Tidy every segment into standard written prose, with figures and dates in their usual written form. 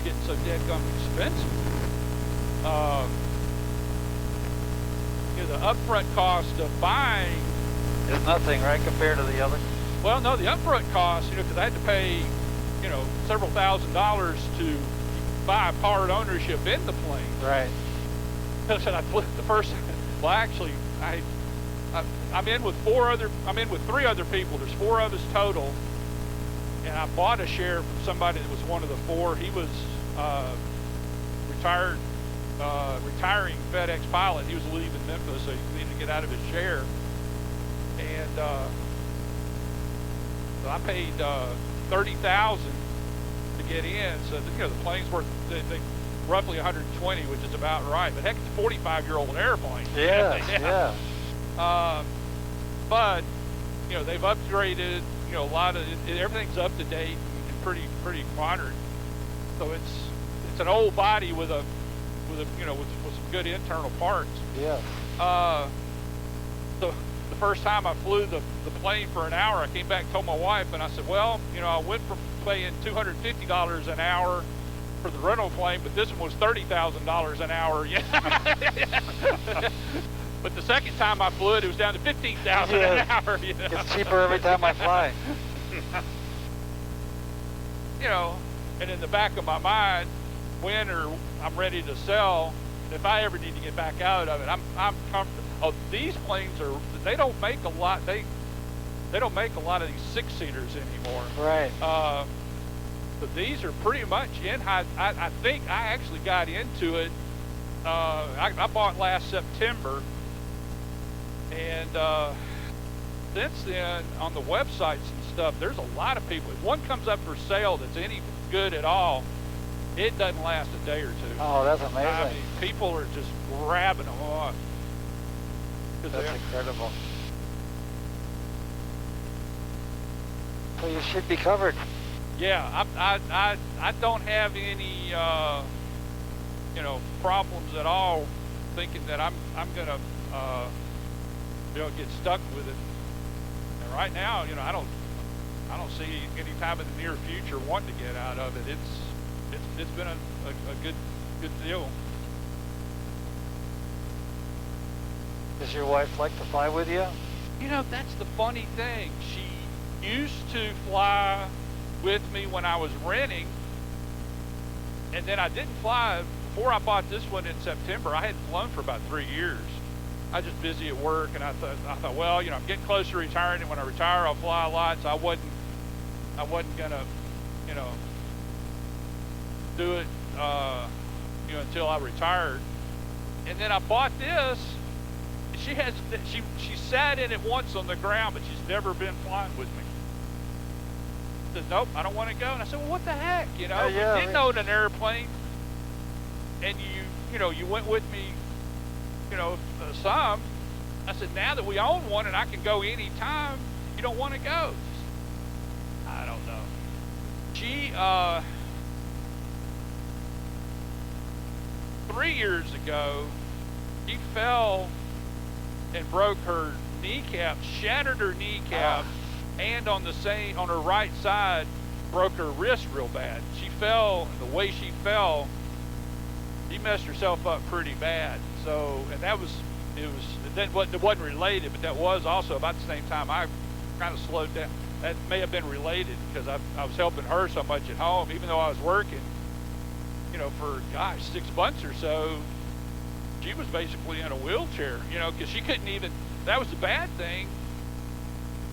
getting so dead-gum expensive. The upfront cost of buying is nothing, right, compared to the other? Well, no, the upfront cost, because I had to pay, several $1,000s to buy part ownership in the plane. Right. So I flew the first. Well, actually, I'm in with three other people. There's 4 of us total, and I bought a share from somebody that was one of the 4. He was retiring FedEx pilot. He was leaving Memphis, so he needed to get out of his share. And so I paid $30,000 to get in. So the plane's worth roughly 120, which is about right. But heck, it's a 45-year-old airplane. Yeah. But they've upgraded. A lot of everything's up to date and pretty modern. So it's an old body with some good internal parts. Yeah. So the first time I flew the plane for an hour, I came back and told my wife, and I said, well, I went from paying $250 an hour for the rental plane, but this one was $30,000 an hour. But the second time I flew it, it was down to $15,000 an hour. It's cheaper every time I fly. And in the back of my mind, when I'm ready to sell, if I ever need to get back out of it, I'm comfortable. Oh, these planes they don't make a lot. They don't make a lot of these 6-seaters anymore. Right. But these are pretty much in. I think I actually got into it. I bought last September, and since then on the websites and stuff, there's a lot of people. If one comes up for sale that's any good at all, it doesn't last a day or 2. Oh, that's amazing. I mean, people are just grabbing them on. That's incredible. So you should be covered. Yeah, I don't have any problems at all thinking that I'm gonna get stuck with it. And right now, I don't see any time in the near future wanting to get out of it. It's been a good deal. Does your wife like to fly with you? That's the funny thing. She used to fly with me when I was renting, and then I didn't fly before I bought this one in September. I hadn't flown for about 3 years. I was just busy at work, and I thought, well, I'm getting close to retiring, and when I retire, I'll fly a lot. So I wasn't gonna, do it, until I retired. And then I bought this. She sat in it once on the ground, but she's never been flying with me. I said, nope, I don't want to go. And I said, well, what the heck, we didn't own an airplane, and you went with me, some. I said, now that we own one and I can go any time, you don't want to go. I don't know. She 3 years ago, she fell and broke her kneecap, shattered her kneecap, and on her right side, broke her wrist real bad. She fell, the way she fell, she messed herself up pretty bad. So, and it wasn't related, but that was also about the same time I kind of slowed down. That may have been related because I was helping her so much at home, even though I was working, for 6 months or so. She was basically in a wheelchair, because she couldn't even. That was the bad thing.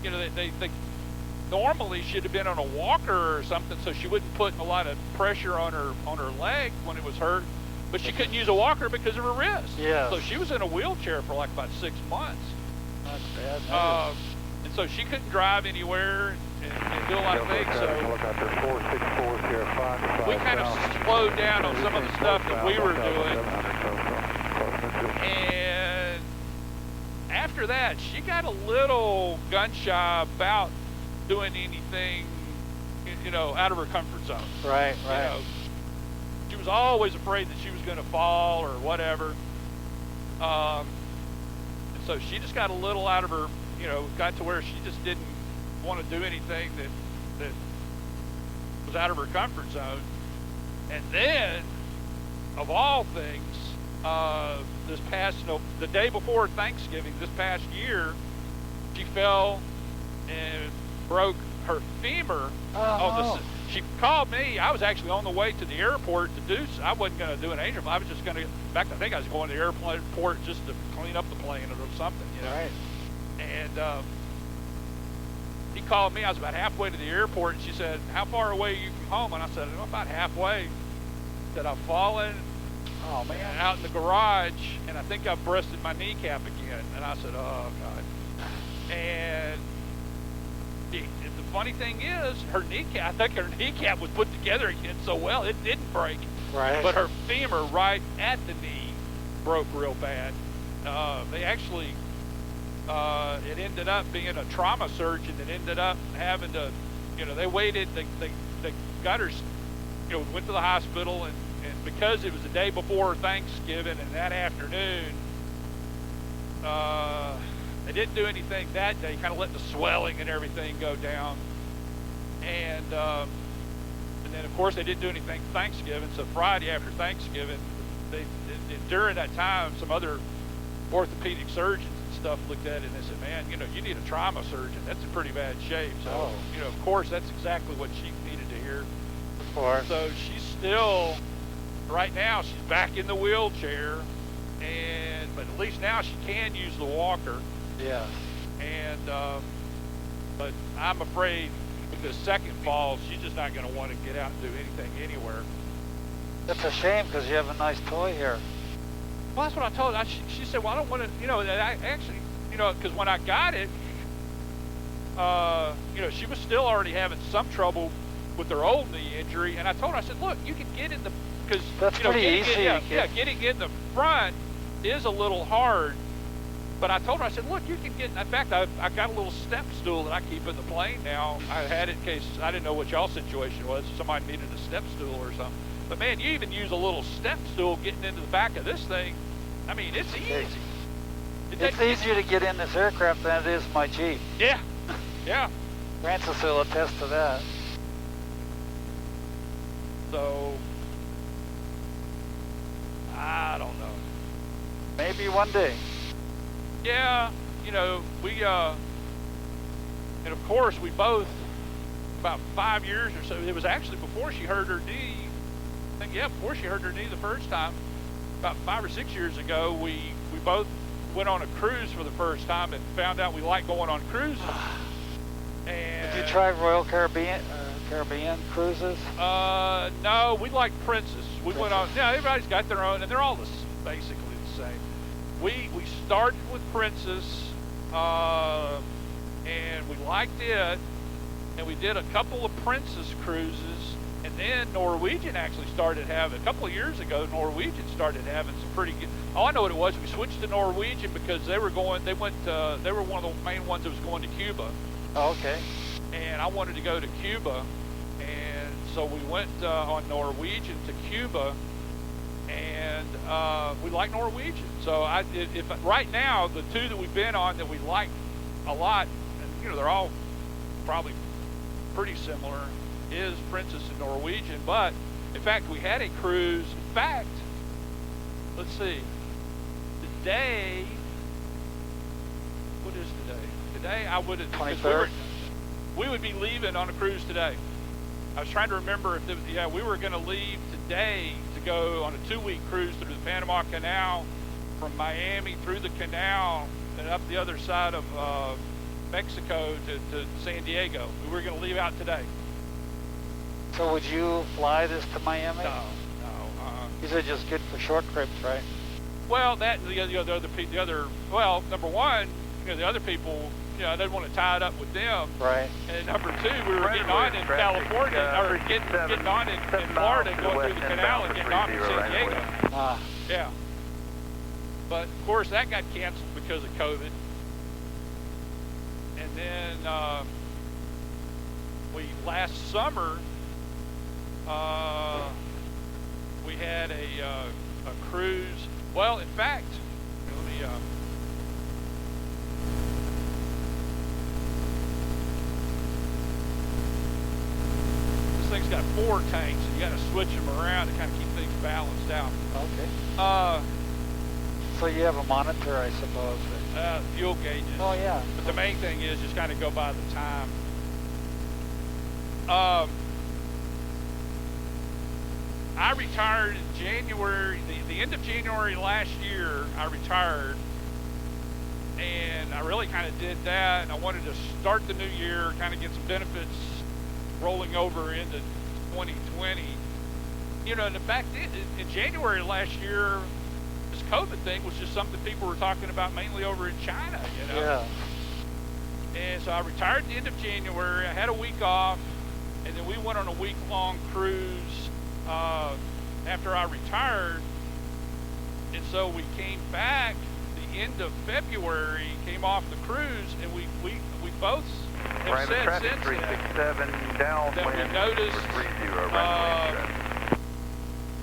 They normally she'd have been on a walker or something, so she wouldn't put a lot of pressure on her leg when it was hurt. But she couldn't use a walker because of her wrist. Yeah. So she was in a wheelchair for like about 6 months. That's bad. And so she couldn't drive anywhere and do a lot of things. So we kind of slowed down on some of the stuff that we were doing. And after that, she got a little gun shy about doing anything, out of her comfort zone. Right. She was always afraid that she was going to fall or whatever. And so she just got a little out of her, got to where she just didn't want to do anything that was out of her comfort zone. And then, of all things, the day before Thanksgiving, this past year, she fell and broke her femur. She called me. I was actually on the way to the airport to do. I wasn't going to do an angel. I was just going to. In fact, I think I was going to the airport just to clean up the plane or something, you know. Right. And he called me. I was about halfway to the airport, and she said, "How far away are you from home?" And I said, "I'm about halfway." That I've fallen. Oh man. Out in the garage, and I think I've busted my kneecap again. And I said, "Oh God." And the funny thing is, her kneecap, I think her kneecap was put together again so well, it didn't break. Right. But her femur right at the knee broke real bad. They actually, it ended up being a trauma surgeon that ended up having to, you know, they waited, they got her, you know, went to the hospital, and because it was the day before Thanksgiving and that afternoon, they didn't do anything that day, kind of let the swelling and everything go down. And then, of course, they didn't do anything Thanksgiving. So Friday after Thanksgiving, during that time, some other orthopedic surgeons and stuff looked at it and they said, "Man, you know, you need a trauma surgeon. That's in pretty bad shape." So, you know, of course, that's exactly what she needed to hear. Of course. So she's still, right now, she's back in the wheelchair, but at least now she can use the walker. Yeah. And but I'm afraid with this second fall, she's just not going to want to get out and do anything anywhere. That's a shame because you have a nice toy here. Well, that's what I told her. She said, "Well, I don't want to," you know. I actually, you know, because when I got it, you know, she was still already having some trouble with her old knee injury, and I told her, I said, "Look, you can get in the, because that's you know, pretty easy. Getting in the front is a little hard." But I told her, I said, "Look, you can get." In fact, I got a little step stool that I keep in the plane now. I had it in case I didn't know what y'all's situation was. Somebody needed a step stool or something. But man, you even use a little step stool getting into the back of this thing. I mean, it's easy. It's easier to get in this aircraft than it is my Jeep. Yeah, yeah. Francis will attest to that. So, I don't know. Maybe one day. Yeah, you know, we, and of course we both, about 5 years or so, it was actually before she hurt her knee, I think, yeah, before she hurt her knee the first time, about 5 or 6 years ago, we both went on a cruise for the first time and found out we like going on cruises. And did you try Royal Caribbean cruises? No, we like Princess. We went on, yeah, everybody's got their own, and they're all basically the same. We started with Princess, and we liked it, and we did a couple of Princess cruises, and then Norwegian actually started having, a couple of years ago, Norwegian started having some pretty good, oh, I know what it was, we switched to Norwegian because they were one of the main ones that was going to Cuba. Oh, okay. And I wanted to go to Cuba, and so we went on Norwegian to Cuba, and we like Norwegian. So if right now, the two that we've been on that we like a lot, and you know, they're all probably pretty similar, is Princess and Norwegian. But in fact, we had a cruise. In fact, let's see, today, what is today? Today I would have, 23rd. We would be leaving on a cruise today. I was trying to remember if we were going to leave today to go on a 2-week cruise through the Panama Canal from Miami through the canal and up the other side of Mexico to San Diego. We were going to leave out today. So would you fly this to Miami? No. These are just good for short trips, right? Well, number one, you know, the other people, you know, I didn't want to tie it up with them. Right. And number two, we were getting on in California, or getting on in Florida, going through the canal and getting on in San Diego. Yeah. But of course, that got canceled because of COVID. And then last summer, we had a cruise. Well, in fact, let me. This thing's got 4 tanks, and you got to switch them around to kind of keep things balanced out. Okay. So you have a monitor, I suppose. Fuel gauges. Oh yeah. But the main thing is just kind of go by the time. I retired in January, the end of January last year, I retired. And I really kind of did that. And I wanted to start the new year, kind of get some benefits rolling over into 2020. You know, and back then, in January last year, this COVID thing was just something people were talking about mainly over in China, you know? Yeah. And so I retired at the end of January. I had a week off, and then we went on a week-long cruise after I retired. And so we came back the end of February, came off the cruise, and we both have said since then that we noticed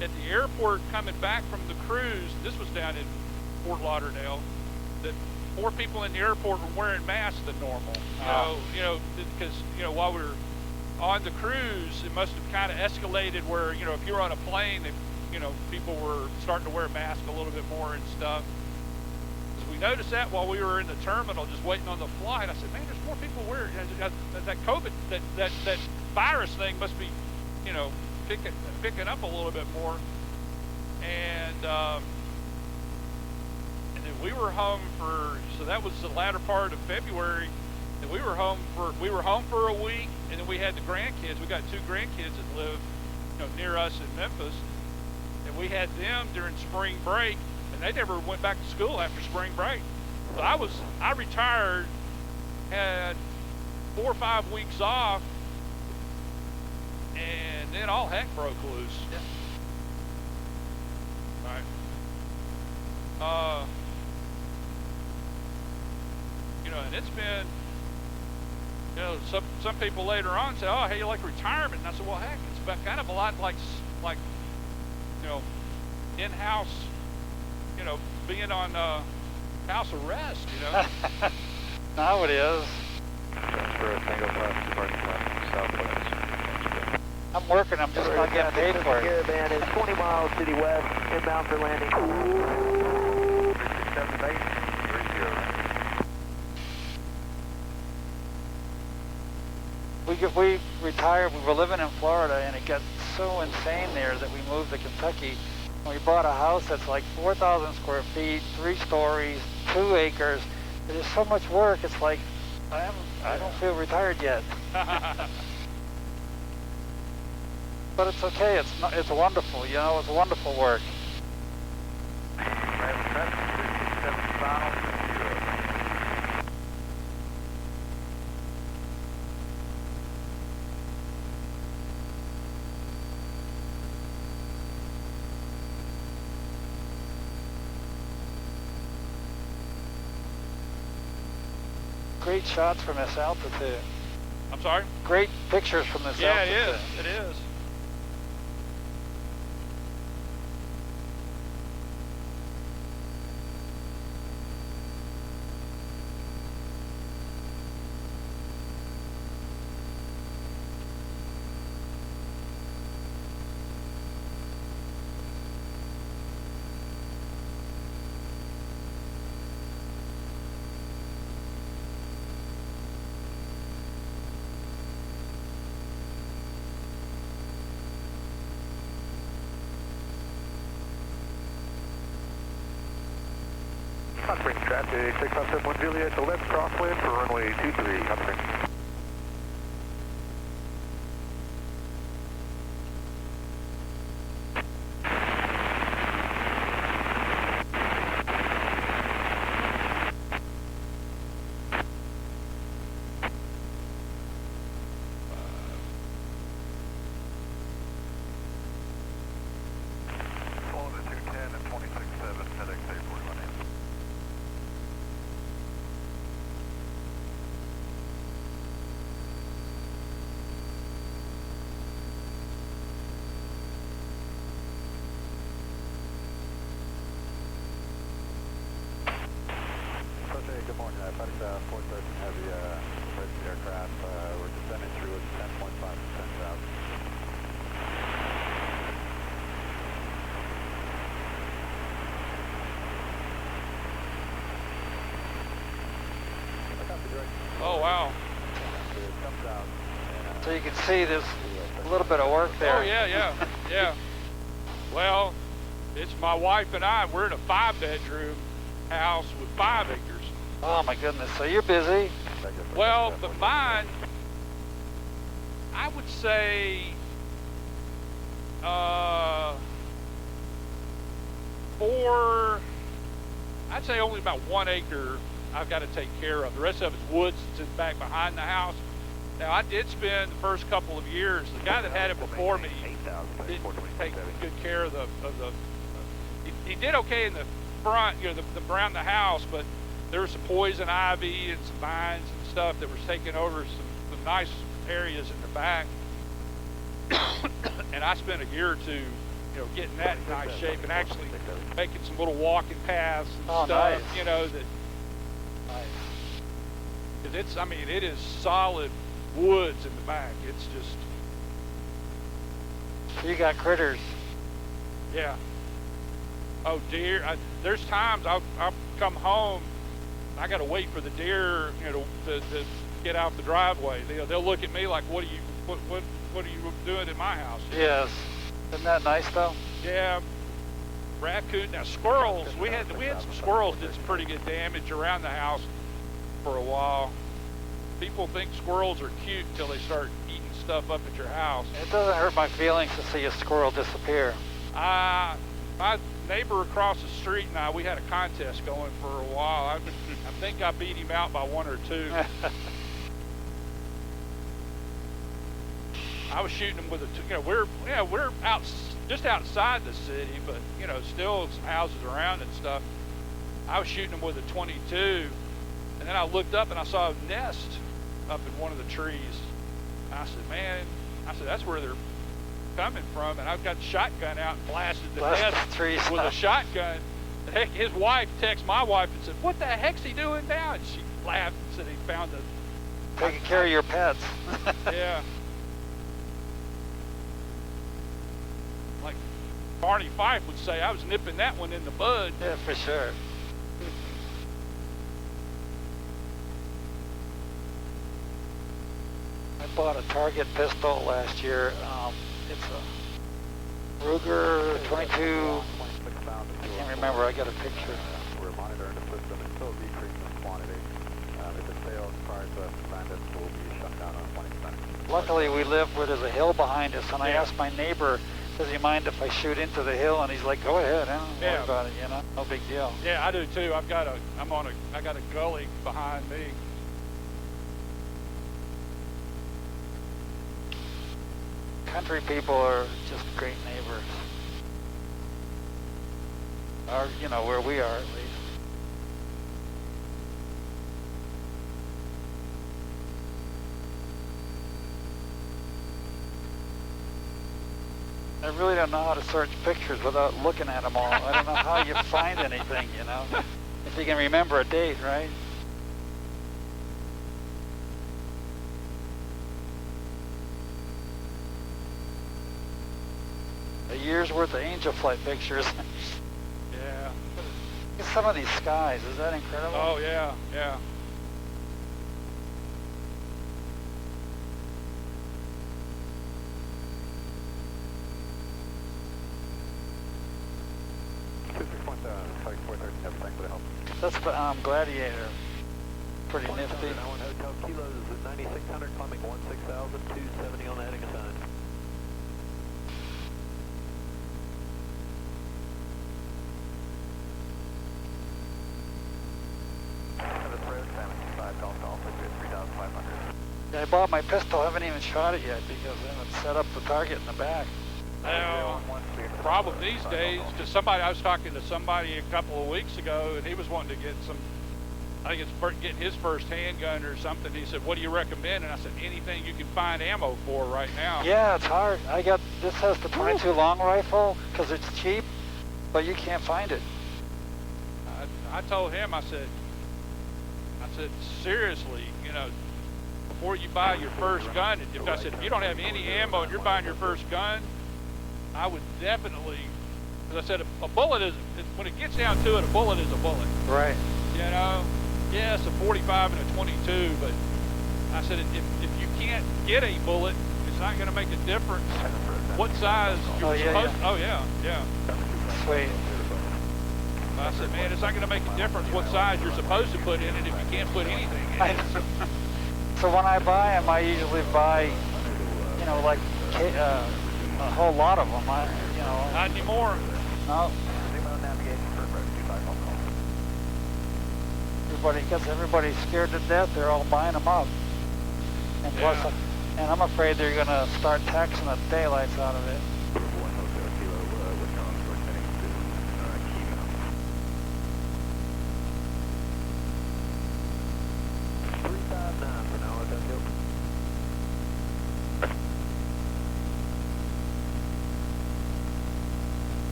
at the airport coming back from the cruise, this was down in Fort Lauderdale, that more people in the airport were wearing masks than normal. You know, because while we were on the cruise, it must have kind of escalated where if you're on a plane, people were starting to wear masks a little bit more and stuff. So we noticed that while we were in the terminal, just waiting on the flight. I said, man, there's more people wearing that COVID, that virus thing must be, picking up a little bit more. And then we were home so that was the latter part of February, and we were home for a week, and then we had the grandkids. We got 2 grandkids that live, near us in Memphis, and we had them during spring break, and they never went back to school after spring break. So I retired, had 4 or 5 weeks off, and then all heck broke loose. Yeah. Right. And it's been, some people later on say, oh, hey, you like retirement? And I said, well, heck, it's about kind of a lot like in-house, being on house arrest, Now it is. I'm working, I'm just not getting paid for it. Caravan is 20 miles to the west, inbound for landing. 678. We retired, we were living in Florida, and it got so insane there that we moved to Kentucky. We bought a house that's like 4,000 square feet, 3 stories, 2 acres. It is so much work, it's like, I don't feel retired yet. But it's okay, it's wonderful, it's wonderful work. Great shots from this altitude. I'm sorry? Great pictures from this altitude. Yeah, it is. Hot traffic, 6571 Juliet, to left crosswind for runway 23, hot spring. So you can see there's a little bit of work there. Oh yeah. Well, it's my wife and I. We're in a 5-bedroom house with 5 acres. Oh my goodness, so you're busy. Well, but mine, I would say, I'd say only about 1 acre I've got to take care of. The rest of it's woods that's in back behind the house. Now, I did spend the first couple of years, the guy that had it before me didn't take good care of he did okay in the front, you know, the around the house, but there was some poison ivy and some vines and stuff that was taking over some nice areas in the back. And I spent a year or two, you know, getting that in nice shape and actually making some little walking paths and stuff, nice. you know, that, cause it's, I mean, it is solid woods in the back. It's just, So you got critters. yeah. Oh, deer. There's times I'll come home, I got to wait for the deer, you know, to get out the driveway. They'll look at me like, what are you doing in my house? Yes. Isn't that nice though? Yeah. Raccoon. Now squirrels. We had some squirrels did some pretty good damage around the house for a while. People think squirrels are cute until they start eating stuff up at your house. It doesn't hurt my feelings to see a squirrel disappear. My neighbor across the street and we had a contest going for a while. I think I beat him out by 1 or 2. I was shooting him with we're out just outside the city, but you know, still some houses around and stuff. I was shooting him with a 22, and then I looked up and I saw a nest up in one of the trees. And I said, man, that's where they're coming from, and I've got the shotgun out and blasted the nest trees with a shotgun. And heck, his wife texted my wife and said, what the heck's he doing now? And she laughed and said he found Taking care of your pets. yeah. Like Barney Fife would say, I was nipping that one in the bud. Yeah, for sure. I bought a Target pistol last year. It's a Ruger 22. I can't remember. I got a picture. We're monitoring the system until decreasing in quantity. If it fails prior to bandits, we'll be shut down on 20%. Luckily, we live where there's a hill behind us, and I asked my neighbor, does he mind if I shoot into the hill? And he's like, go ahead. I don't worry about it, you know, no big deal. Yeah, I do too. I got a gully behind me. Country people are just great neighbors. Or, you know, where we are at least. I really don't know how to search pictures without looking at them all. I don't know how you find anything, you know, if you can remember a date, right? A year's worth of angel flight pictures. Yeah. Look at some of these skies. Is that incredible? Oh yeah, yeah. That's the Gladiator. Pretty nifty. Hotel Kilos is at 9600, climbing 16,000, 270 on the heading assign. I bought my pistol. I haven't even shot it yet because I haven't set up the target in the back. Now, the problem these days, because I was talking to somebody a couple of weeks ago, and he was wanting to get I think it's getting his first handgun or something. He said, what do you recommend? And I said, anything you can find ammo for right now. Yeah, it's hard. This has the 22 long rifle because it's cheap, but you can't find it. I told him, I said, seriously, you know, before you buy your first gun, if you don't have any ammo and you're buying your first gun, I would definitely, as I said, a bullet is, when it gets down to it, a bullet is a bullet. Right. You know, yes, a 45 and a 22, but I said, if you can't get a bullet, it's not going to make a difference what size you're supposed to. Oh, yeah, yeah. Sweet. I said, man, it's not going to make a difference what size you're supposed to put in it if you can't put anything in it. So when I buy them, I usually buy, you know, like a whole lot of them. You know. Not anymore. No. Everybody's scared to death. They're all buying them up. And plus, and I'm afraid they're going to start taxing the daylights out of it.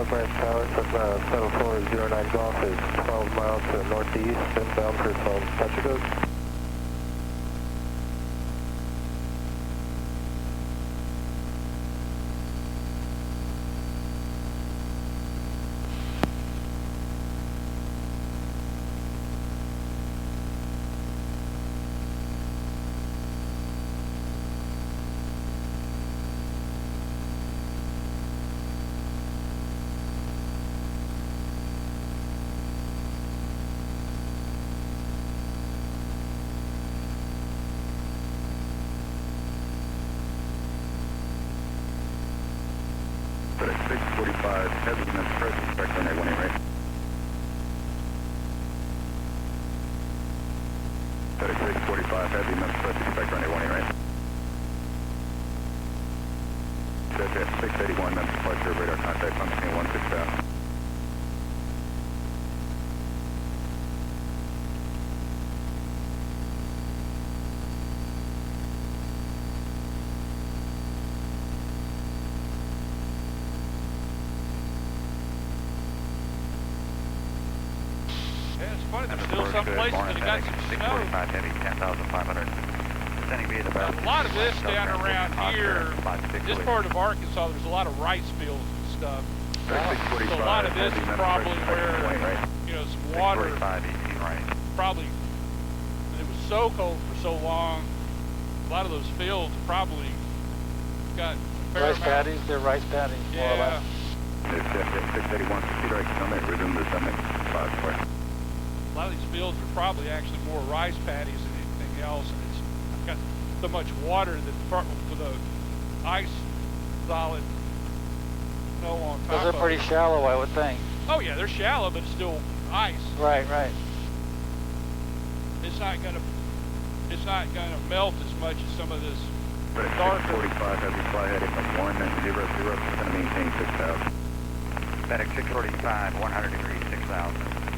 Branch Tower from 7409 Golf is 12 miles to the northeast, inbound for 12 Petrogos. FedEx 645, heavy units, press inspect on A18 right. FedEx 645, heavy units, press inspect on A18 right. FedEx 681, that's departure, radar contact, on scene 160. Funny, there's still some places that have got some snow. Heavy, 10,500. A lot of this down around here, this part of Arkansas, there's a lot of rice fields and stuff. So a lot of this is probably where, you know, some water, probably, it was so cold for so long, a lot of those fields probably got a fair Rice amount. paddies, they're rice paddies. Yeah. 681, proceed right summit, resume the summit, 5 A lot of these fields are probably actually more rice paddies than anything else, and it's got so much water that with the ice solid snow on top Those are pretty shallow, I would think. Oh yeah, they're shallow, but it's still ice. Right, right. It's not gonna melt as much as some of this darker. 645, heavy fly heading from 100, going to maintain 6,000. FedEx 645, 100 degrees, 6,000.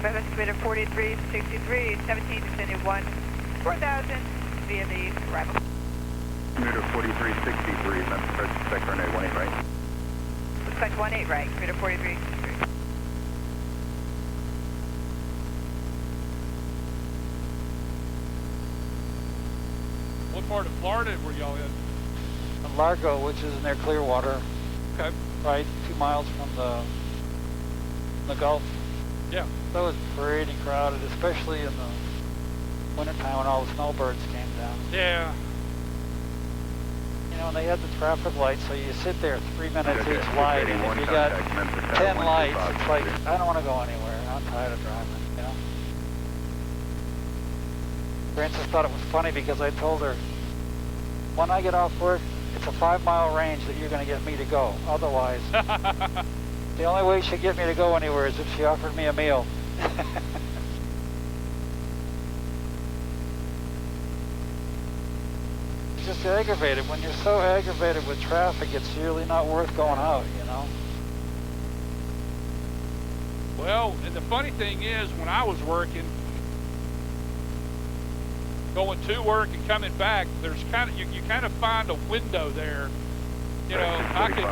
Estimated 4363, 17 descending 1, 4,000 via the arrival. Commuter 4363, that's first inspect on A18 right. Suspect 18 right, commuter 4363. What part of Florida were y'all in? Largo, which is near Clearwater. Okay. Right, 2 miles from the Gulf. Yeah. So it was pretty crowded, especially in the wintertime when all the snowbirds came down. Yeah. You know, and they had the traffic lights, so you sit there 3 minutes each light, and if you got 10 lights, it's like, I don't want to go anywhere. I'm tired of driving, you know. Frances thought it was funny because I told her, when I get off work, it's a 5-mile range that you're going to get me to go. Otherwise, the only way she'd get me to go anywhere is if she offered me a meal. It's just aggravated. When you're so aggravated with traffic, it's really not worth going out, you know? Well, and the funny thing is, when I was working, going to work and coming back, there's kind of, you kind of find a window there. You know, I could,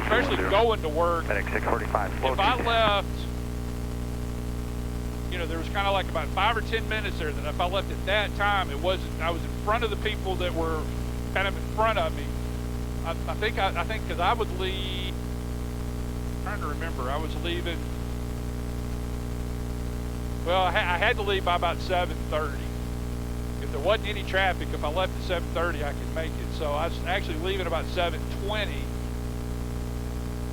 especially going to work, FedEx 645. if I left, you know, there was kind of like about 5 or 10 minutes there that if I left at that time, it wasn't, I was in front of the people that were kind of in front of me. I think because I would leave, I'm trying to remember, I was leaving, well, I had to leave by about 7:30. If there wasn't any traffic, if I left at 7:30, I could make it. So I was actually leaving about 7:20.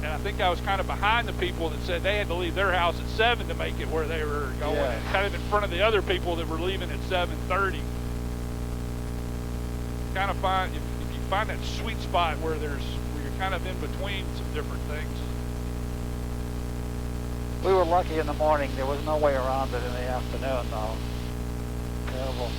And I think I was kind of behind the people that said they had to leave their house at 7 to make it where they were going. Yeah. And kind of in front of the other people that were leaving at 7:30. Kind of find, if you find that sweet spot where you're kind of in between some different things. We were lucky in the morning. There was no way around it in the afternoon, though. Terrible.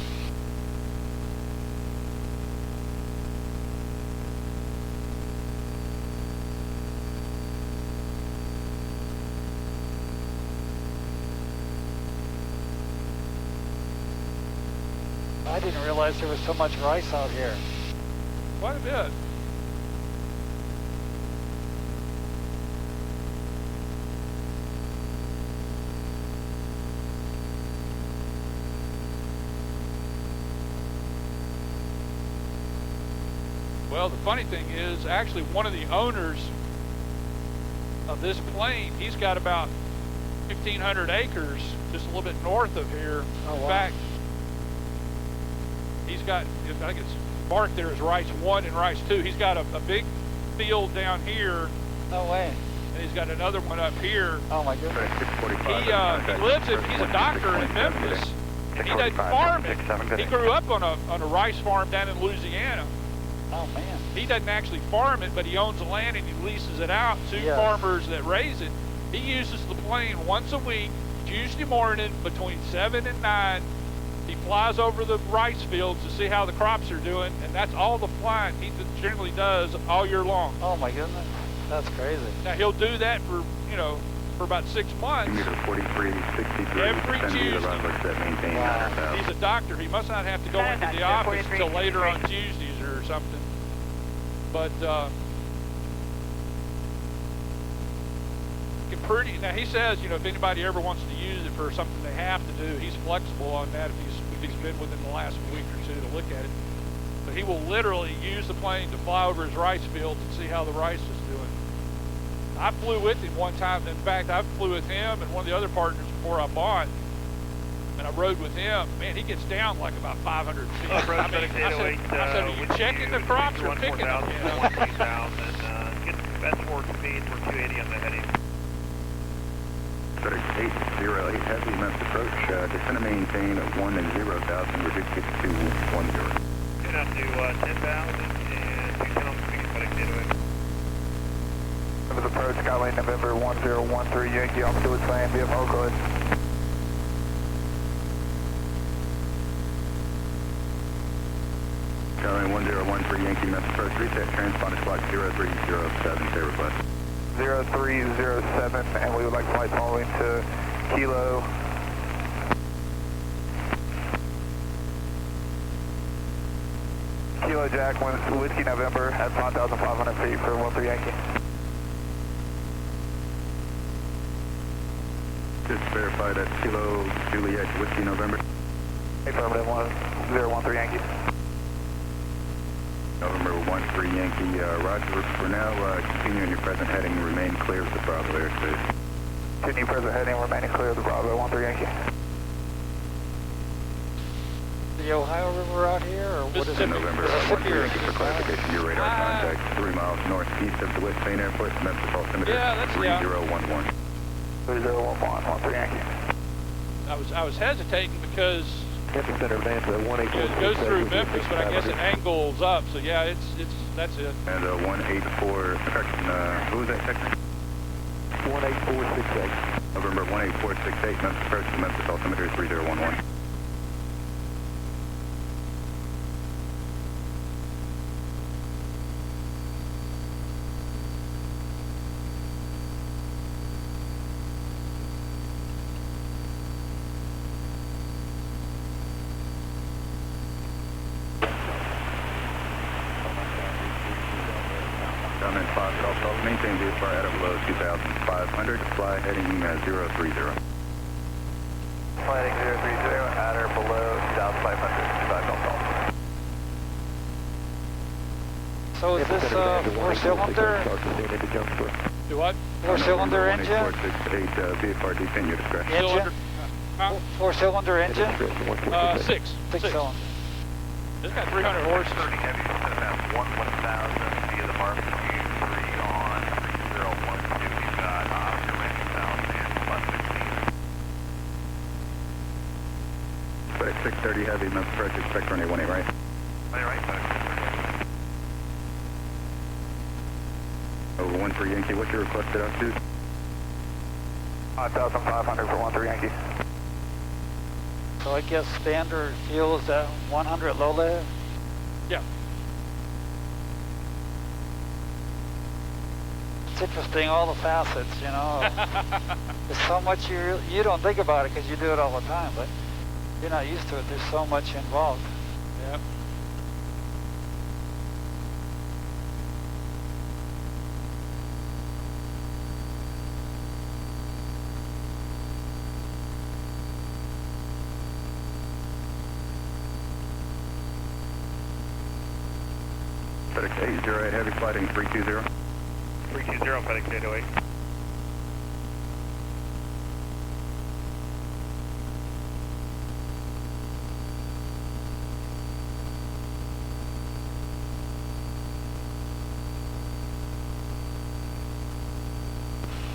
I didn't realize there was so much rice out here. Quite a bit. Well, the funny thing is, actually, one of the owners of this plane, he's got about 1,500 acres just a little bit north of here. Oh, In wow. fact, he's got, I think it's marked there as Rice 1 and Rice 2. He's got a big field down here, No way. and he's got another one up here. Oh, my goodness. He lives in, he's a doctor in Memphis. He doesn't farm it. He grew up on a rice farm down in Louisiana. Oh, man. He doesn't actually farm it, but he owns the land and he leases it out to Yeah. farmers that raise it. He uses the plane once a week, Tuesday morning between 7 and 9. He flies over the rice fields to see how the crops are doing, and that's all the flying he generally does all year long. Oh, my goodness. That's crazy. Now, he'll do that for, you know, for about 6 months. Meter 4363. Every Tuesday. Wow. He's a doctor. He must not have to go into the office until later on Tuesdays or something. But now he says, you know, if anybody ever wants to use it for something they have to do, he's flexible on that if he's been within the last week or two to look at it. But he will literally use the plane to fly over his rice fields and see how the rice is doing. I flew with him one time. In fact, I flew with him and one of the other partners before I bought. And I rode with him. Man, he gets down like about 500 feet. I said, are you checking the crops or picking them? You know? Get best forward speed for 280 on the heading. FedEx 808 Heavy, Memphis approach, descend and maintain 10,000, reduce it to 10. Tune up to 10,000 and 210 on the speed, FedEx 808. Memphis approach, Skylane November 1013, Yankee, altitude sign, VFR, go ahead. Skylane 1013, Yankee, Memphis approach, reset, transponder squawk 0307, say request. 0307, and we would like flight following to Kilo. Kilo Jack, Whiskey November at 5,500 feet for 13 Yankee. Just verify that Kilo Juliet Whiskey November. Affirmative, 1013 Yankee. November 13 Yankee, roger. For now, continue in your present heading and remain clear of the Bravo airspace. Continue present heading, remaining clear of the Bravo, 13 Yankee. The Ohio River out here, or what is it? November 13 Yankee, for clarification, your radar contact 3 miles northeast of the West Payne Airport, Memphis altimeter 3011. 3011, 13 Yankee. I was hesitating because Memphis Center advance at 184. it goes through Memphis, but I guess it angles up. So yeah, that's it. And 184, correction, who was that second? 18468. November 18468, Memphis approach to Memphis altimeter 3011. maintain VFR at or below 2,500. Fly heading 030. Fly heading 030 at or below 2,500. So is this four-cylinder? Do what? Four-cylinder engine? 468 VFR deep in your discretion. Engine? Four-cylinder engine? Six. Six cylinder. It's got 300 horses. Heavy, set about 1,000 via the Mark 3 on 3012. We've got Oscar Randy South and plus 16. FedEx 630 heavy, Memphis approach, expect runway 18 right. 18 right, Over 13 Yankee, what's your requested altitude? 5,500 for 13 Yankee. So I guess standard fuel is at 100 low level? Yeah. It's interesting, all the facets, you know. There's so much you don't think about it because you do it all the time, but you're not used to it. There's so much involved. Yep. FedEx 808 heavy, flighting 320. 320, FedEx 808.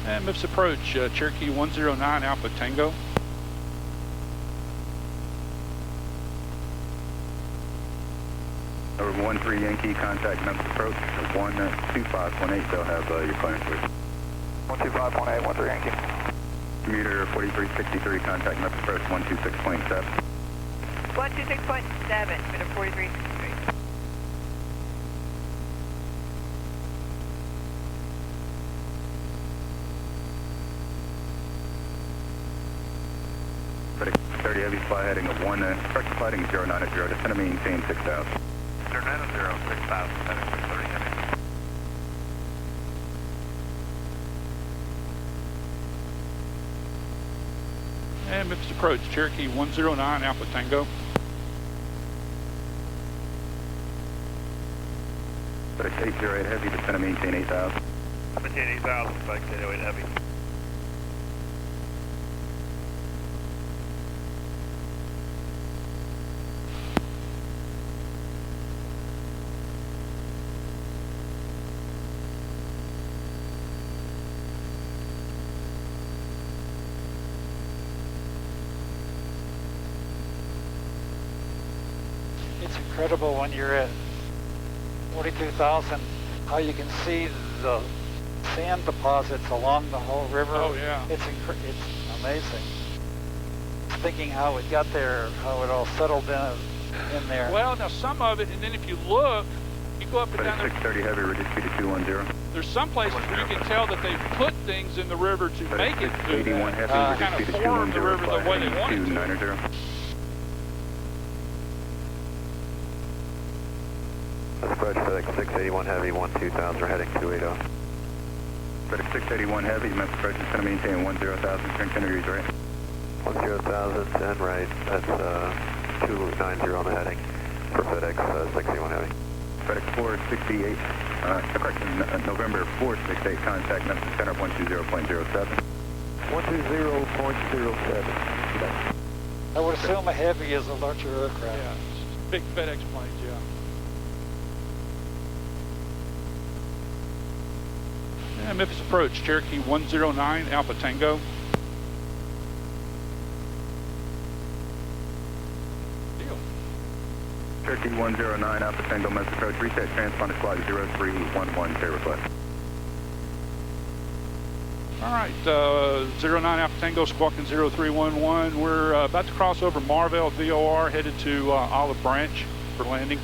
And Memphis approach, Cherokee 109 Alpha Tango. Over 13 Yankee, contact Memphis approach, 12518, they'll have your clearance with. 12518, 13 Yankee. Commuter 4363, contact Memphis approach, 126.7. 126.7 for the 4363. FedEx 30 heavy, fly heading of 1, correct flighting 090, descend and maintain 6,000. 090, 6,000, FedEx 630 heavy. And Memphis approach, Cherokee 109 Alpha Tango. FedEx 808 heavy, descend and maintain 8,000. Maintain 8,000, FedEx 808 heavy. It's incredible when you're at 42,000 how you can see the sand deposits along the whole river. Oh, yeah. It's amazing. Thinking how it got there, how it all settled in there. Well, now some of it, and then if you look, you go up and down FedEx there. 630 heavy, reduce speed to 210. There's some places where you can tell that they've put things in the river to make it do 81 that. heavy, Kind reduce of speed to form the 210, river the way they want it to. 290. Approach FedEx 681 heavy, 12,000, we're heading 280. FedEx 681 heavy, Memphis approach, is going to maintain 10,000, turn 10 degrees right. 10,000, 10 right, that's 290 on the heading for FedEx 681 heavy. FedEx 468, correction, November 468, contact Memphis center 120.07. 120.07. I would assume a heavy is a larger aircraft. Yeah, big FedEx planes, yeah. And Memphis approach, Cherokee 109 Alpha Tango. Deal. Cherokee 109, Alpha Tango, Memphis approach, reset transponder squad 0311, clear request. All right, 09 Alpha Tango, squawking 0311. We're about to cross over Marvell VOR, headed to Olive Branch for landing.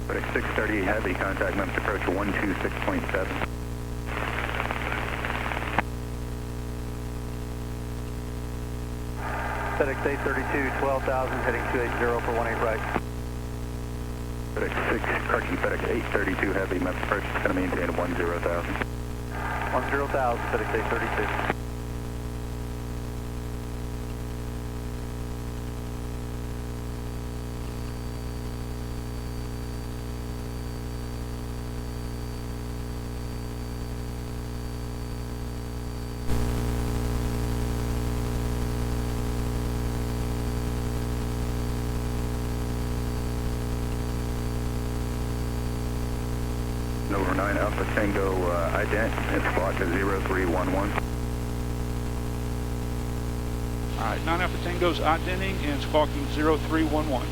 FedEx 630 heavy, contact Memphis approach 126.7. FedEx 832, 12,000, heading 280 for 18 right. FedEx 6, correction, FedEx 832 Heavy, Memphis approach is going to maintain 10,000. 10,000, FedEx 832. Over 9 Alpha Tango ident, it's block 0311. Alright, 9 Alpha Tango's identing and squawking 0311.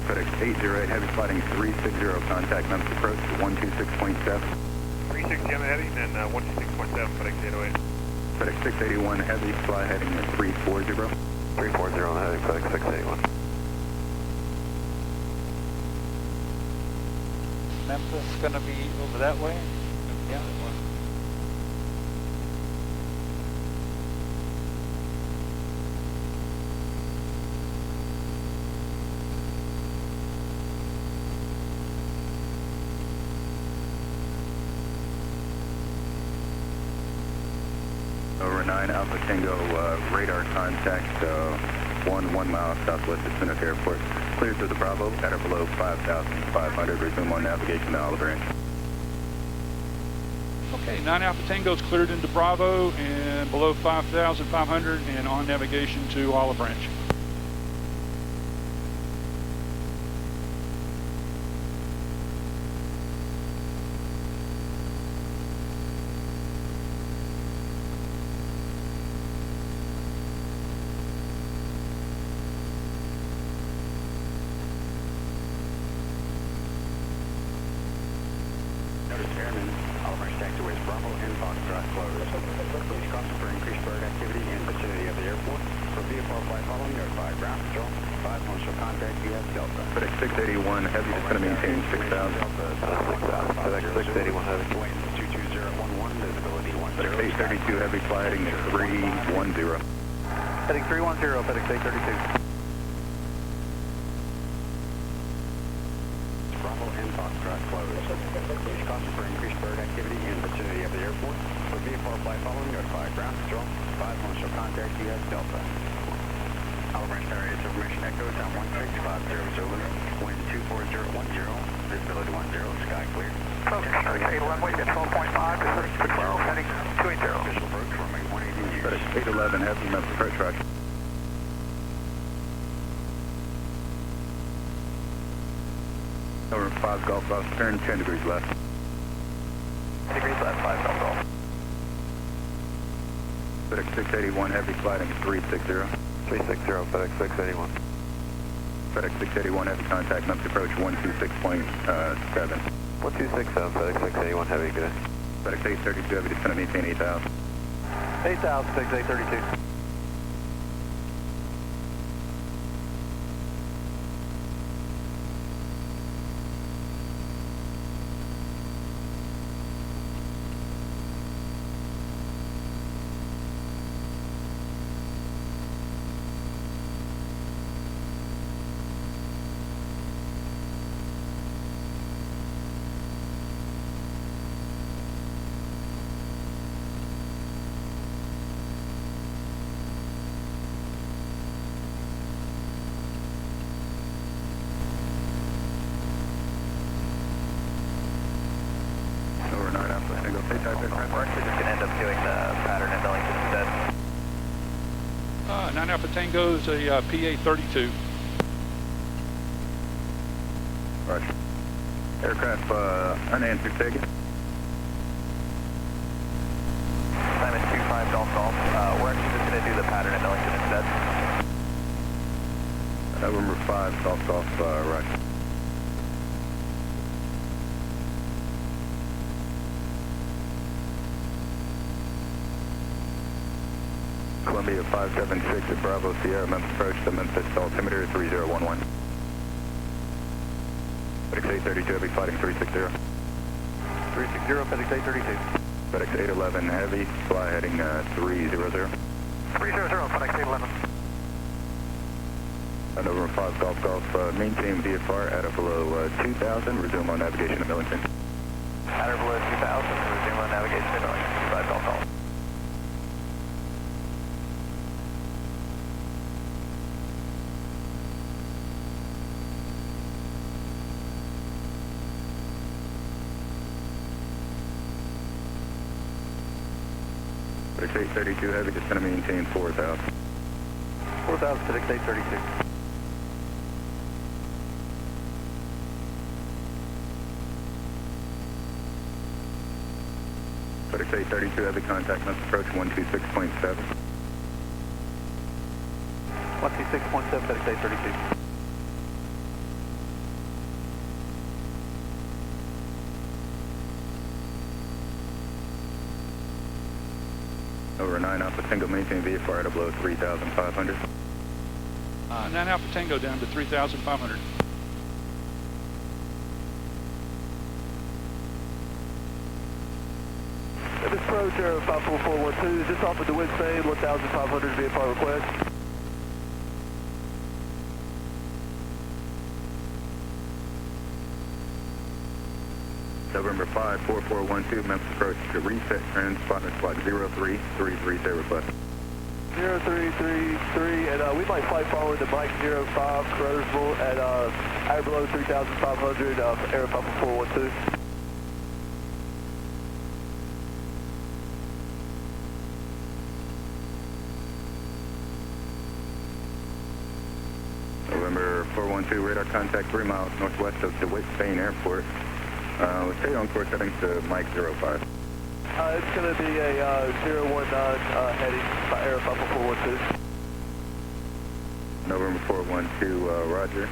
FedEx 808 Heavy sliding 360, contact Memphis approach 126.7. 360 on the heading and 126.7, FedEx 808. FedEx 681 Heavy, fly heading 340. 340 on the heading, FedEx 681. Memphis is going to be over that way? Yeah. Over 9 Alpha Tango radar contact 1 mile southwest of Chinook Airport. Clear to the Bravo at or below 5,500. Resume on navigation to Olive Branch. Okay, 9 Alpha Tango's cleared into Bravo and below 5,500 and on navigation to Olive Branch. Notice Airman, Olive Branch taxiways Bravo and Foxtrot closed. Please cross for increased bird activity in vicinity of the airport. For VFR flight following, notify ground control. 5 shall contact US Delta. FedEx 681 Heavy is going to maintain 6,000. FedEx 681 Heavy. Wind 22011, visibility 10. FedEx 832 Heavy, fly heading 310. Heading 310, FedEx 832. Bravo and Foxtrot closed. Please caution for increased bird activity in vicinity of the airport. For VFR flight following, notify ground control. 5 shall contact US Delta. Olive Branch Tower, it's information echoes on 16500. Wind 24010, visibility 10, sky clear. Okay, 811, we get 12.5, this is 12, heading 280. Official approach, runway 180 years. FedEx 811 Heavy, Memphis approach, roger. Over 5 Golf Golf, turn 10 degrees left. 10 degrees left, 5 Golf Golf. FedEx 681 Heavy, sliding 360. 360, FedEx 681. FedEx 681 Heavy, contact Memphis approach 126.7. 1267, FedEx 681 Heavy, good day. FedEx 832 Heavy, just going to maintain 8,000. 8,000, FedEx 832. Over 9 Alpha, single state type aircraft. We're actually just going to end up doing the pattern in Millington instead. 9 Alpha Tango's a PA-32. Roger. Aircraft unanswered, take it. Simon 25 Golf Golf. We're actually just going to do the pattern in Millington instead. November 5 Golf Golf, roger. Columbia 576 at Bravo Sierra, Memphis approach to Memphis altimeter 3011. FedEx 832 Heavy, fighting 360. 360, FedEx 832. FedEx 811 Heavy, fly heading 300. 300, FedEx 811. November 5 Golf Golf, maintain VFR at or below 2,000, resume on navigation to Millington. At or below 2,000, resume on navigation to Millington, 5 Golf Golf. FedEx 832 Heavy, just going to maintain 4,000. 4,000, FedEx 832. FedEx 832 Heavy, contact must approach 126.7. 126.7, FedEx 832. Over 9 Alpha Tango, maintain VFR at or below 3,500. 9 Alpha Tango down to 3,500. This approach, Aero 54412, is this off of the wind same, 1,500 VFR request? November 5 4412, Memphis approach to reset trend, spot squad 0333, say request. 0333, and we might fly following the Mike 05 Crothersville at or below 3,500, Aero 54412. November 412, radar contact 3 miles northwest of DeWitt Spain Airport. We'll stay on course heading to Mike 05. It's going to be a 019 heading by Aero 54412. November 412, Roger.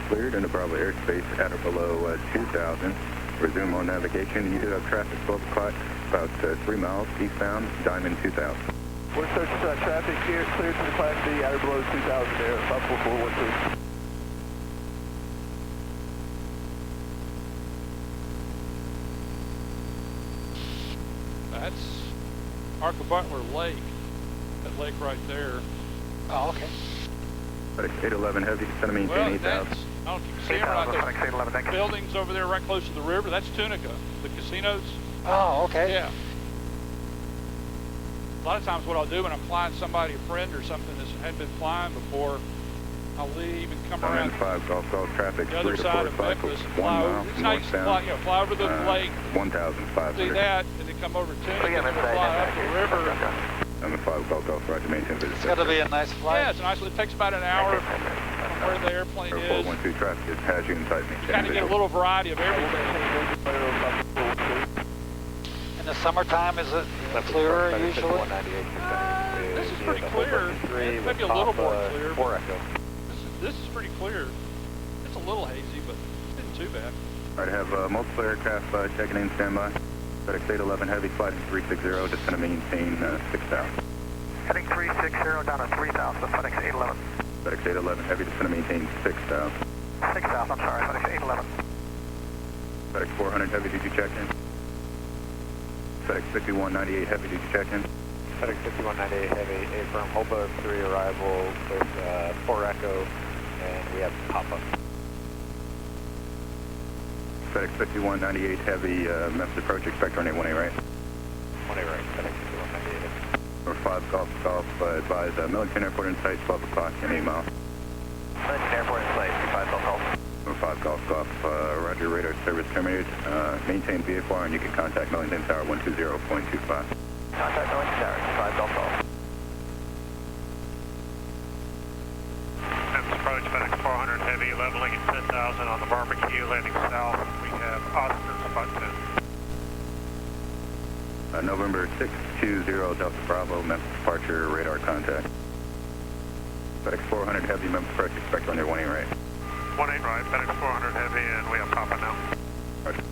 Cleared into Bravo airspace at or below 2,000. Resume on navigation. You do have traffic 12 o'clock, about 3 miles eastbound, Diamond 2000. We're searching for that traffic here, cleared to the Class B at or below 2,000 Aero 54412. That's Arca Butler Lake. That lake right there. Oh, okay. FedEx 811 Heavy, just going to maintain Well, 8,000. that's, I don't know if you can see them right there. 811, thank you. Buildings over there right close to the river. That's Tunica, the casinos. Oh, okay. Yeah. A lot of times what I'll do when I'm flying somebody, a friend or something that hadn't been flying before, I'll leave and come around 5 Golf Golf traffic, the other 3 to side 4 of cycles, Memphis and 1 fly over. mile It's nice to fly, northbound, fly over the lake, 1,500. see that, and then come over to Tunica and then fly up the river. I'm a 5 Golf Golf, Roger, maintain visit. It's got to be a nice flight. Yeah, it's a nice. It takes about an hour from where the airplane is. 412 traffic has you inside me. Kind of get a little variety of everything. In the summertime, is it clearer usually? This is pretty clear. Maybe a little more clear. Four Echo. This is pretty clear. It's a little hazy, but it isn't too bad. All right, I have multiple aircraft checking in standby. FedEx 811 Heavy, flight 360, just going to maintain 6,000. Heading 360 down to 3,000, FedEx 811. FedEx 811 Heavy, just going to maintain 6,000. 6,000, I'm sorry, FedEx 811. FedEx 400 Heavy, did you check in? FedEx 5198 Heavy, did you check in? FedEx 5198 Heavy, A firm, Hobo 3 arrival with 4 Echo, and we have Papa. FedEx 5198 Heavy, Memphis approach, expect runway 18, right? 18 right, FedEx 5198. Number 5 Golf Golf, advise Millington Airport in sight, 12 o'clock and 8 miles. Millington Airport in sight, 5 Golf Golf. Number 5 Golf Golf, Roger, radar service terminated. Maintain VFR and you can contact Millington Tower 120.25. Contact Millington Tower, 5 Golf Golf. Memphis approach, FedEx 400 Heavy, leveling at 10,000 on the barbecue, landing south. We have Austin, spot 10. November 620 Delta Bravo, Memphis departure, radar contact. FedEx 400 Heavy, Memphis approach, expect runway 18 right. 18 right, FedEx 400 Heavy, and we have Papa now. Roger.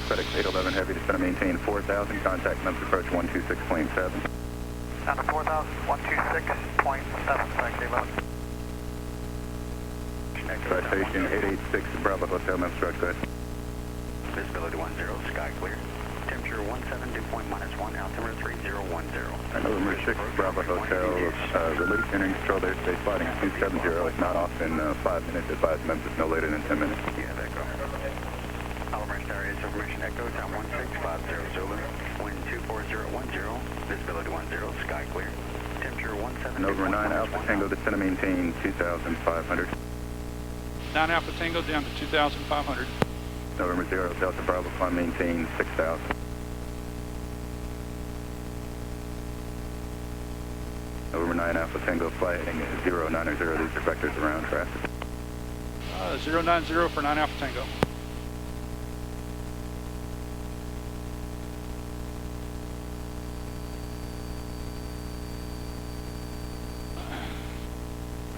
FedEx 811 Heavy, just going to maintain 4,000, contact Memphis approach 126.7. Down to 4,000, 126.7, FedEx 811. Station 886 Bravo Hotel, Memphis approach, go ahead. visibility 10, sky clear. Temperature 17, dew point -1, altimeter 3010. November 6, Bravo Hotel, release entering control there, stay sliding 270, if not off in 5 minutes, advise Memphis no later than 10 minutes. You have Echo. Olive Branch Tower is information Echo, time 1650 Zulu, wind 24010, visibility 10, sky clear. Temperature 17. November 9, Alpha Tango, descend and maintain 2,500. 9 Alpha Tango down to 2,500. November 0, Delta Bravo, climb maintain 6,000. November 9, Alpha Tango, flight heading 090, these are vectors around traffic. 090 for 9 Alpha Tango.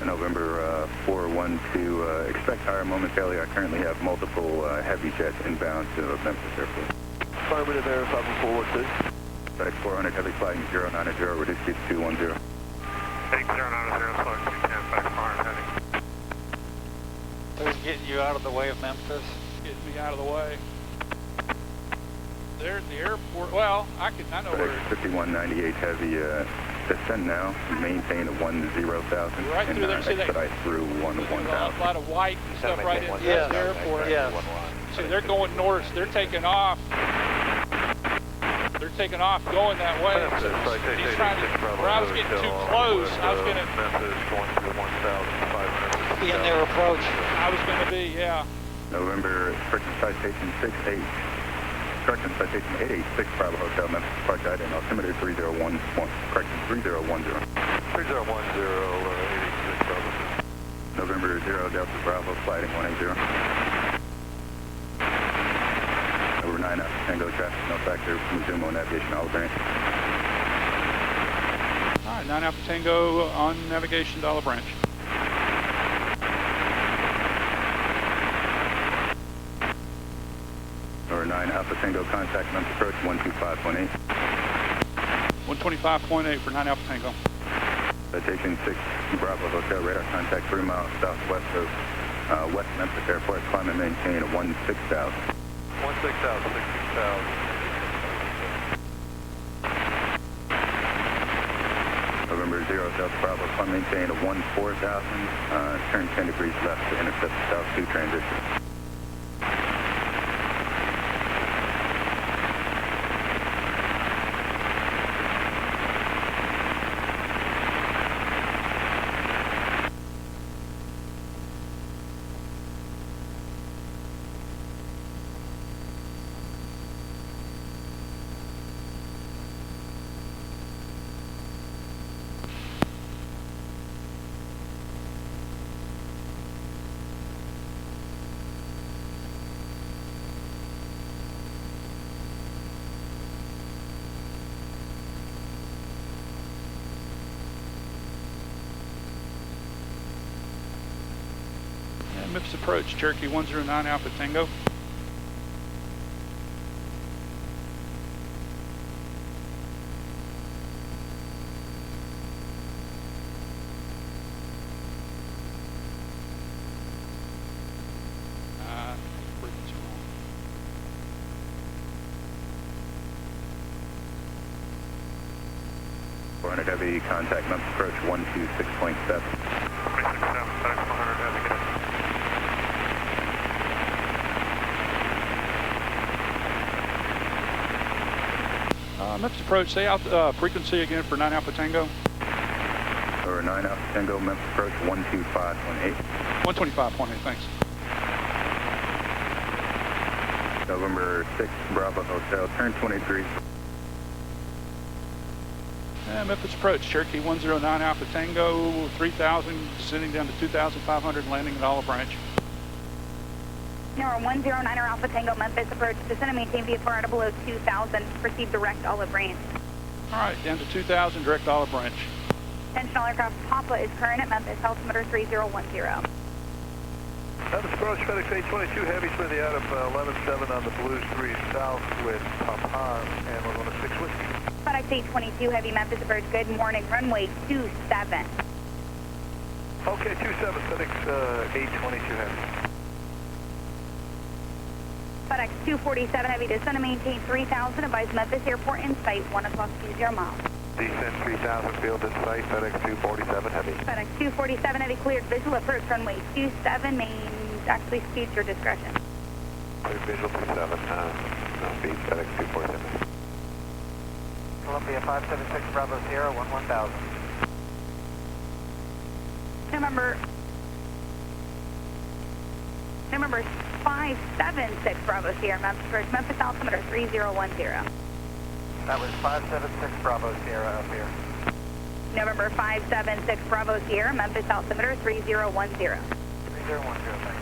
November 412, expect higher momentarily. I currently have multiple heavy jets inbound to Memphis Airport. Affirmative, verify before 412. FedEx 400, heavy flighting 090, reduce speed to 210. Heading 090, slow 210, back 400 heading. Who's getting you out of the way of Memphis? Getting me out of the way. There's the airport. Well, I know where. FedEx 5198, heavy descend now, maintain 10,000, Right and through there, see that? expedite through 1000. A lot of white and stuff right into Yeah. the airport. Yeah. See, they're going north. They're taking off. They're taking off, going that way. So he's trying to. Where I was getting too close, I was gonna. Memphis going to 1,500. Be in their approach. I was gonna be, yeah. November, correction citation 68. Correction citation 886, Bravo Hotel, Memphis, departure item, altimeter 3011, correction 3010. 3010, 86 Bravo. November 0, Delta Bravo, flighting 180. Over 9 Alpha Tango, traffic no factor, resume on navigation, Olive Branch. All right, 9 Alpha Tango on navigation to Olive Branch. Over 9 Alpha Tango, contact Memphis approach 125.8. 125.8 for 9 Alpha Tango. Citation 6, Bravo Hotel, radar contact 3 miles southwest of West Memphis Airport, climb and maintain 16,000. 16,000, 16,000. November 0, Delta Bravo, climb maintain 14,000, turn 10 degrees left to intercept the South 2 transition. Memphis approach, Cherokee 109 Alpha Tango. Frequency wrong. We're going to heavy contact Memphis approach 126.7. 367, FedEx 100 heavy, get it. Memphis approach, say out frequency again for 9 Alpha Tango. Over 9 Alpha Tango, Memphis approach 125.8. 125.8, thanks. November 6, Bravo Hotel, turn 20 degrees. Memphis approach, Cherokee 109 Alpha Tango, 3,000, descending down to 2,500, landing at Olive Branch. Number 109 Alpha Tango, Memphis approach, descend and maintain VFR below 2,000, proceed direct Olive Branch. All right, down to 2,000, direct Olive Branch. Intentional aircraft Papa is current at Memphis, altimeter 3010. Memphis approach, FedEx 822 heavy, spinning out of 11-7 on the Blues 3 south with Papa, and we're going to 6 whiskey. FedEx 822 heavy, Memphis approach, good morning, runway 27. Okay, 27, FedEx 822 heavy. FedEx 247 Heavy, descend and maintain 3000, advise Memphis Airport in sight, 1 o'clock 20 miles. Descend 3000, field in sight, FedEx 247 Heavy. FedEx 247 Heavy, cleared visual, approach runway 27, main, actually speeds your discretion. Clear visual 27, speed, FedEx 247. Columbia 576 Bravo Sierra 11000. November 576 Bravo Sierra, Memphis Approach, Memphis altimeter 3010. That was 576 Bravo Sierra up here. November 576 Bravo Sierra, Memphis altimeter 3010. 3010, thanks.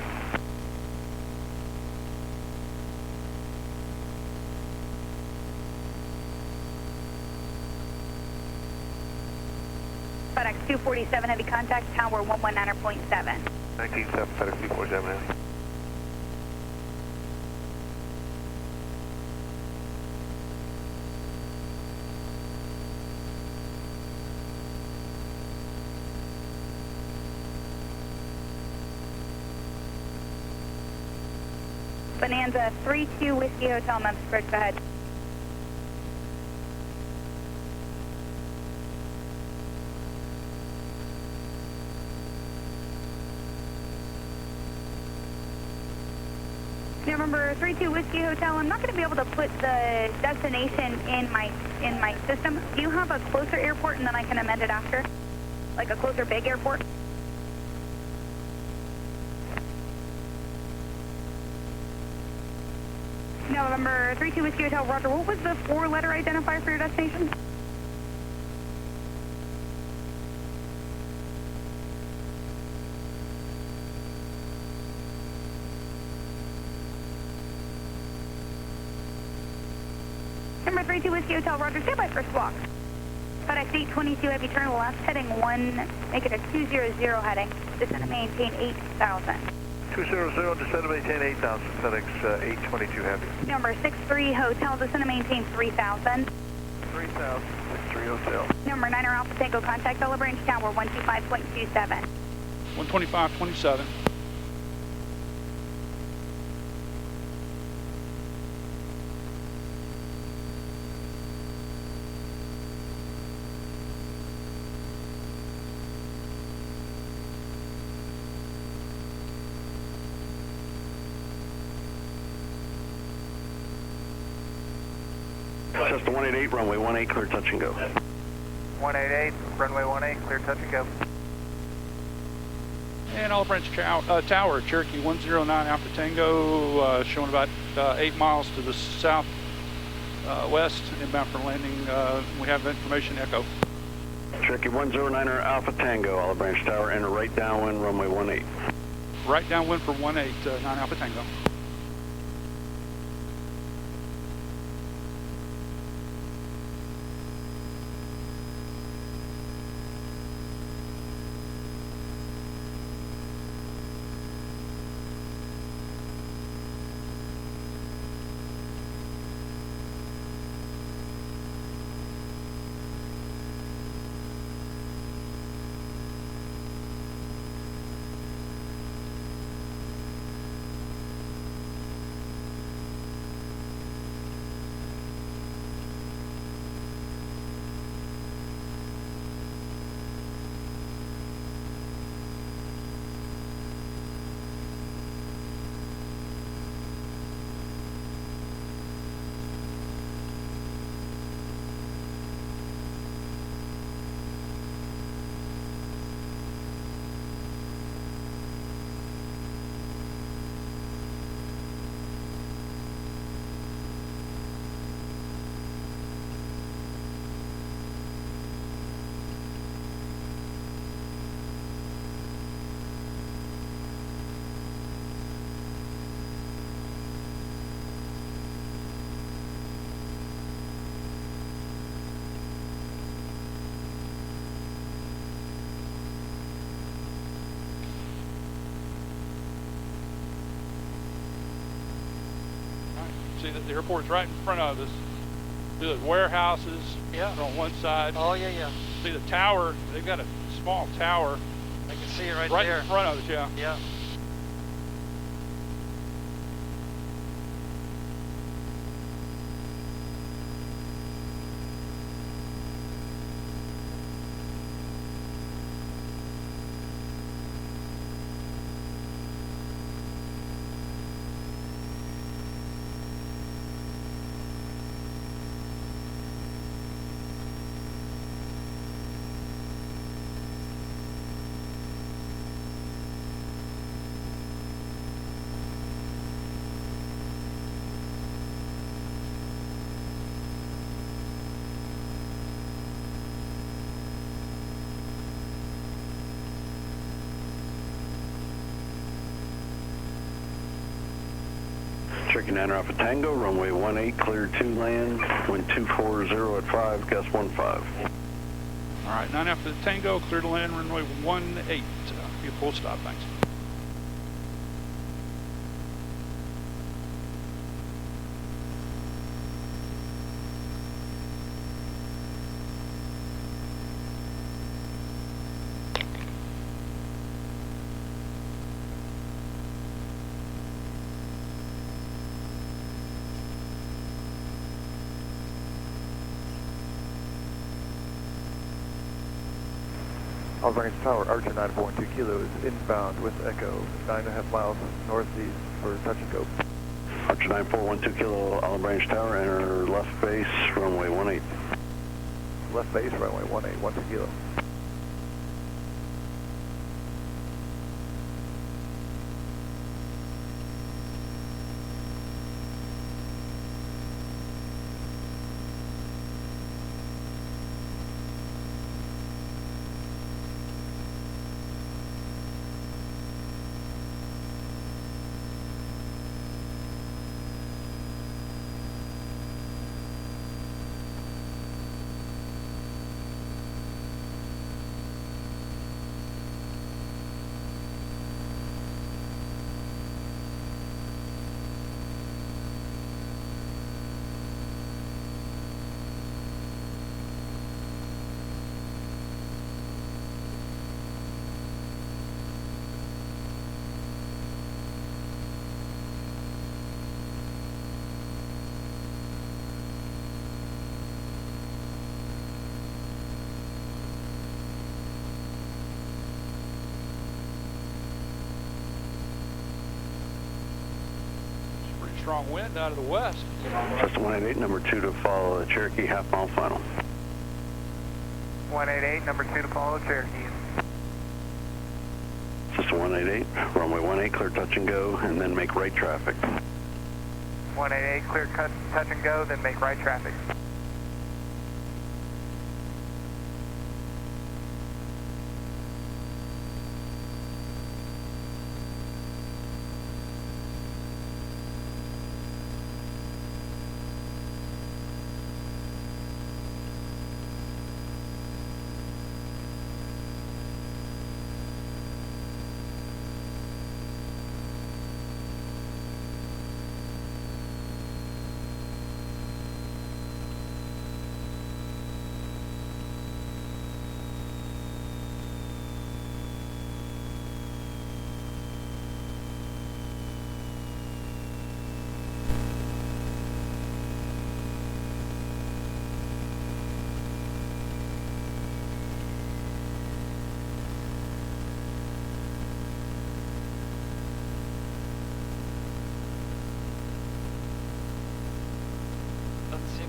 FedEx 247 Heavy, contact tower 119.7. 197, FedEx 247 Heavy. Bonanza 32 Whiskey Hotel, Memphis Approach, go ahead. November 32 Whiskey Hotel, I'm not going to be able to put the destination in my system. Do you have a closer airport and then I can amend it after? Like a closer big airport? November 32 Whiskey Hotel, Roger. What was the 4-letter identifier for your destination? Number 32 Whiskey Hotel, Roger. Stay by first walk. FedEx 822 Heavy, turn left, heading 1, make it a 200 heading. Descend and maintain 8,000. 200, descend and maintain 8,000, FedEx 822 Heavy. Number 63 Hotel, descend and maintain 3,000. 3000, 63 Hotel. Number 9 Alpha Tango, contact Bella Branch Tower 125.27. 125.27. Cessna 188, runway 18, clear touch and go. 188, runway 18, clear touch and go. And Olive Branch Tower, Cherokee 109 Alpha Tango, showing about 8 miles to the south west, inbound for landing. We have information, echo. Cherokee 109er Alpha Tango, Olive Branch Tower, enter right downwind, runway 18. Right downwind for 9 Alpha Tango. See that the airport's right in front of us. See the warehouses on one side. Oh, yeah. See the tower. They've got a small tower I can see it right right there. in front of us, yeah. Yeah. Cherokee 9 Alpha Tango, runway 18, clear to land, wind 240 at 5, gust 15. All right, 9 Alpha Tango, clear to land, runway 18. Be a full stop, thanks. Olive Branch Tower, Archer 942 Kilo is inbound with Echo, 9.5 miles northeast for touch and go. Archer 9412 Kilo, Olive Branch Tower, enter left base, runway 18. Left base, runway 18, 12 Kilo. Strong wind out of the west. System 188, number 2 to follow the Cherokee, half mile final. 188, number 2 to follow Cherokee. System 188, runway 18, clear touch and go, and then make right traffic. 188, clear touch and go, then make right traffic.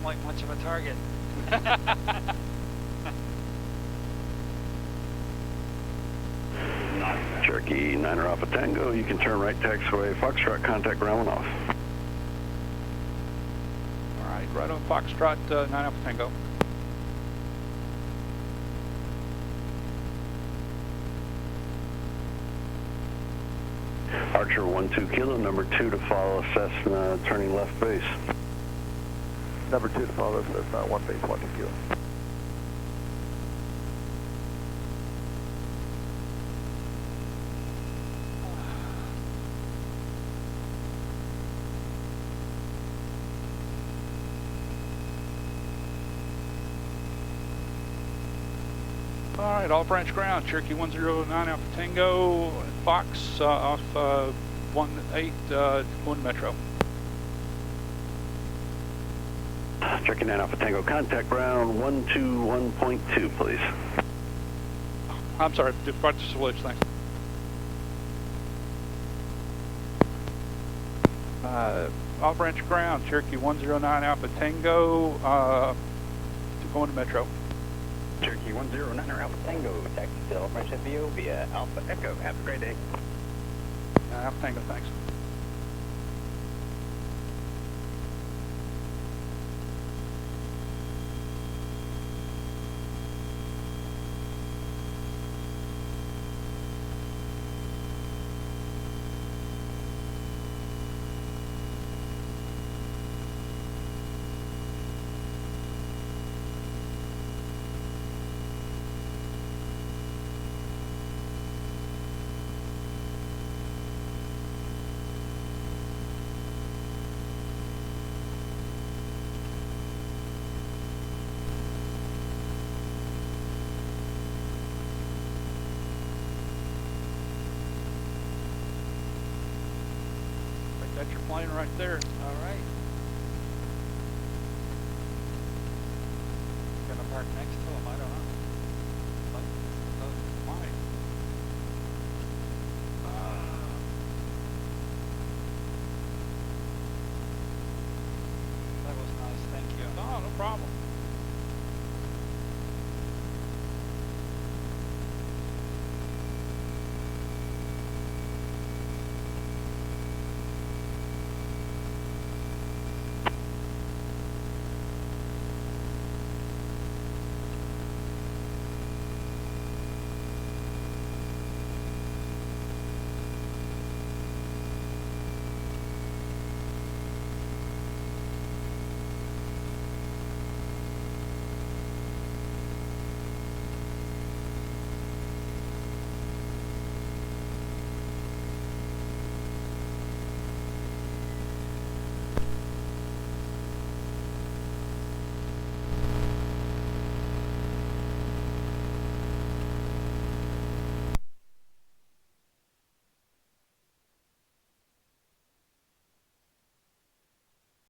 Like much of a target. Cherokee 9 Alpha Tango, you can turn right taxiway, Foxtrot, contact ground off. All right, right on Foxtrot, 9 Alpha Tango. Archer 12 Kilo, number 2 to follow Cessna, turning left base. Number 2 to follow Cessna, 1 base, 12 Kilo. All right, all branch ground, Cherokee 109 Alpha Tango, Fox off 18 going to Metro. Cherokee 9 Alpha Tango, contact ground 121.2, please. I'm sorry, depart to Switch, thanks. All branch ground, Cherokee 109 Alpha Tango, going to Metro. Cherokee 109 Alpha Tango, taxi to Olive Branch FBO via Alpha Echo. Have a great day. Alpha Tango, thanks. Got your plane right there. All right. Gonna park next to him. I don't